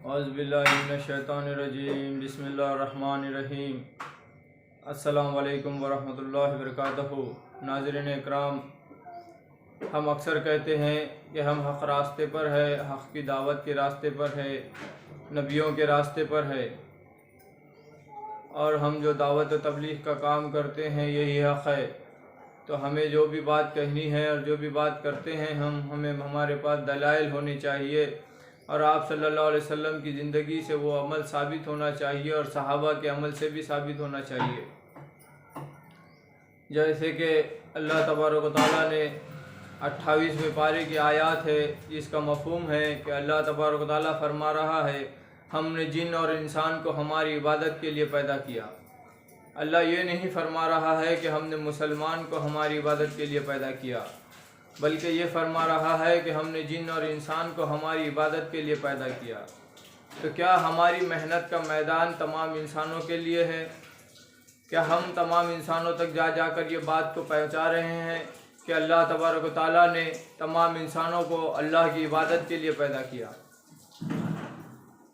اعوذ باللہ من الشیطان الرجیم، بسم اللہ الرحمن الرحیم۔ السلام علیکم ورحمۃ اللہ وبرکاتہ۔ ناظرین اکرام، ہم اکثر کہتے ہیں کہ ہم حق راستے پر ہے، حق کی دعوت کے راستے پر ہے، نبیوں کے راستے پر ہے، اور ہم جو دعوت و تبلیغ کا کام کرتے ہیں یہی حق ہے۔ تو ہمیں جو بھی بات کہنی ہے اور جو بھی بات کرتے ہیں ہمیں ہمارے پاس دلائل ہونی چاہیے، اور آپ صلی اللہ علیہ وسلم کی زندگی سے وہ عمل ثابت ہونا چاہیے اور صحابہ کے عمل سے بھی ثابت ہونا چاہیے۔ جیسے کہ اللہ تبارک و تعالیٰ نے 28ویں پارے کی آیات ہے، جس کا مفہوم ہے کہ اللہ تبارک و تعالیٰ فرما رہا ہے، ہم نے جن اور انسان کو ہماری عبادت کے لیے پیدا کیا۔ اللہ یہ نہیں فرما رہا ہے کہ ہم نے مسلمان کو ہماری عبادت کے لیے پیدا کیا، بلکہ یہ فرما رہا ہے کہ ہم نے جن اور انسان کو ہماری عبادت کے لیے پیدا کیا۔ تو کیا ہماری محنت کا میدان تمام انسانوں کے لیے ہے؟ کیا ہم تمام انسانوں تک جا جا کر یہ بات کو پہنچا رہے ہیں کہ اللہ تبارک و تعالیٰ نے تمام انسانوں کو اللہ کی عبادت کے لیے پیدا کیا؟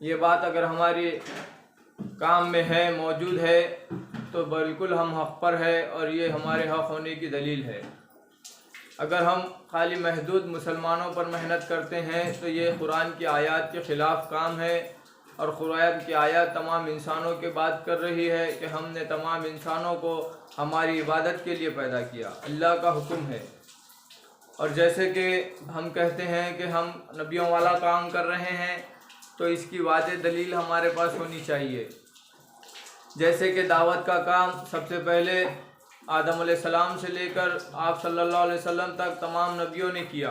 یہ بات اگر ہماری کام میں ہے، موجود ہے، تو بالکل ہم حق پر ہے اور یہ ہمارے حق ہونے کی دلیل ہے۔ اگر ہم خالی محدود مسلمانوں پر محنت کرتے ہیں تو یہ قرآن کی آیات کے خلاف کام ہے، اور قرآن کی آیات تمام انسانوں کے بات کر رہی ہے کہ ہم نے تمام انسانوں کو ہماری عبادت کے لیے پیدا کیا، اللہ کا حکم ہے۔ اور جیسے کہ ہم کہتے ہیں کہ ہم نبیوں والا کام کر رہے ہیں، تو اس کی واضح دلیل ہمارے پاس ہونی چاہیے۔ جیسے کہ دعوت کا کام سب سے پہلے آدم علیہ السلام سے لے کر آپ صلی اللہ علیہ وسلم تک تمام نبیوں نے کیا،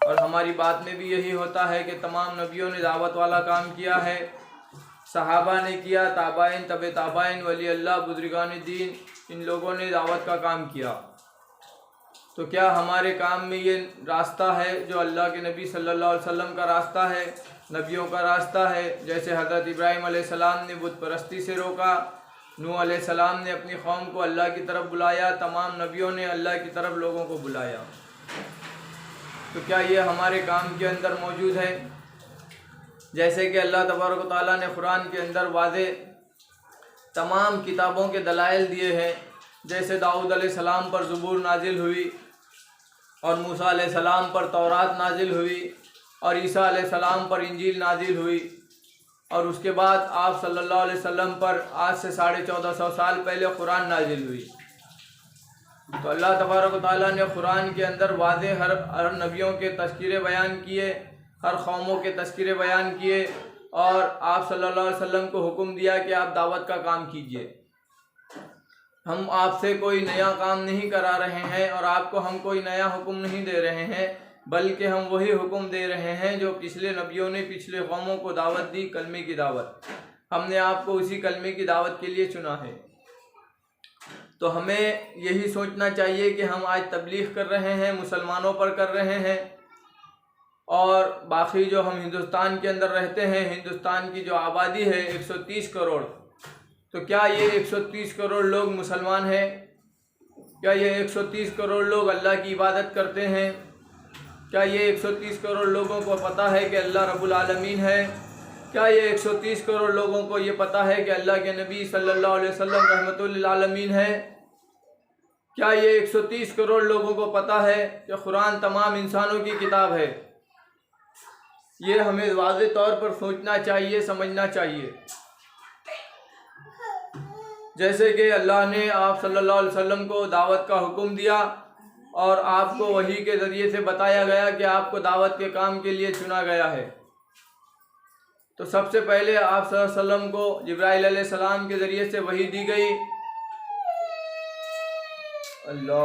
اور ہماری بات میں بھی یہی ہوتا ہے کہ تمام نبیوں نے دعوت والا کام کیا ہے، صحابہ نے کیا، تابعین، تبع تابعین، ولی اللہ، بزرگان دین، ان لوگوں نے دعوت کا کام کیا۔ تو کیا ہمارے کام میں یہ راستہ ہے جو اللہ کے نبی صلی اللہ علیہ وسلم کا راستہ ہے، نبیوں کا راستہ ہے؟ جیسے حضرت ابراہیم علیہ السلام نے بت پرستی سے روکا، نوح علیہ السلام نے اپنی قوم کو اللہ کی طرف بلایا، تمام نبیوں نے اللہ کی طرف لوگوں کو بلایا۔ تو کیا یہ ہمارے کام کے اندر موجود ہے؟ جیسے کہ اللہ تبارک و تعالیٰ نے قرآن کے اندر واضح تمام کتابوں کے دلائل دیے ہیں، جیسے داؤد علیہ السلام پر زبور نازل ہوئی، اور موسیٰ علیہ السلام پر تورات نازل ہوئی، اور عیسیٰ علیہ السلام پر انجیل نازل ہوئی، اور اس کے بعد آپ صلی اللہ علیہ وسلم پر آج سے 1450 سال پہلے قرآن نازل ہوئی۔ تو اللہ تبارک و تعالیٰ نے قرآن کے اندر واضح ہر نبیوں کے تذکرے بیان کیے، ہر قوموں کے تذکرے بیان کیے، اور آپ صلی اللہ علیہ وسلم کو حکم دیا کہ آپ دعوت کا کام کیجیے۔ ہم آپ سے کوئی نیا کام نہیں کرا رہے ہیں، اور آپ کو ہم کوئی نیا حکم نہیں دے رہے ہیں، بلکہ ہم وہی حکم دے رہے ہیں جو پچھلے نبیوں نے پچھلے قوموں کو دعوت دی، کلمے کی دعوت۔ ہم نے آپ کو اسی کلمے کی دعوت کے لیے چنا ہے۔ تو ہمیں یہی سوچنا چاہیے کہ ہم آج تبلیغ کر رہے ہیں، مسلمانوں پر کر رہے ہیں، اور باقی جو ہم ہندوستان کے اندر رہتے ہیں، ہندوستان کی جو آبادی ہے 130 کروڑ، تو کیا یہ 130 کروڑ لوگ مسلمان ہیں؟ کیا یہ 130 کروڑ لوگ اللہ کی عبادت کرتے ہیں؟ کیا یہ 130 کروڑ لوگوں کو پتہ ہے کہ اللہ رب العالمین ہے؟ کیا یہ 130 کروڑ لوگوں کو یہ پتہ ہے کہ اللہ کے نبی صلی اللہ علیہ وسلم رحمۃ للعالمین ہے؟ کیا یہ 130 کروڑ لوگوں کو پتہ ہے کہ قرآن تمام انسانوں کی کتاب ہے؟ یہ ہمیں واضح طور پر سوچنا چاہیے، سمجھنا چاہیے۔ جیسے کہ اللہ نے آپ صلی اللہ علیہ وسلم کو دعوت کا حکم دیا، اور آپ کو وحی کے ذریعے سے بتایا گیا کہ آپ کو دعوت کے کام کے لیے چنا گیا ہے، تو سب سے پہلے آپ صلی اللہ علیہ وسلم کو جبرائیل علیہ السلام کے ذریعے سے وحی دی گئی۔ اللہ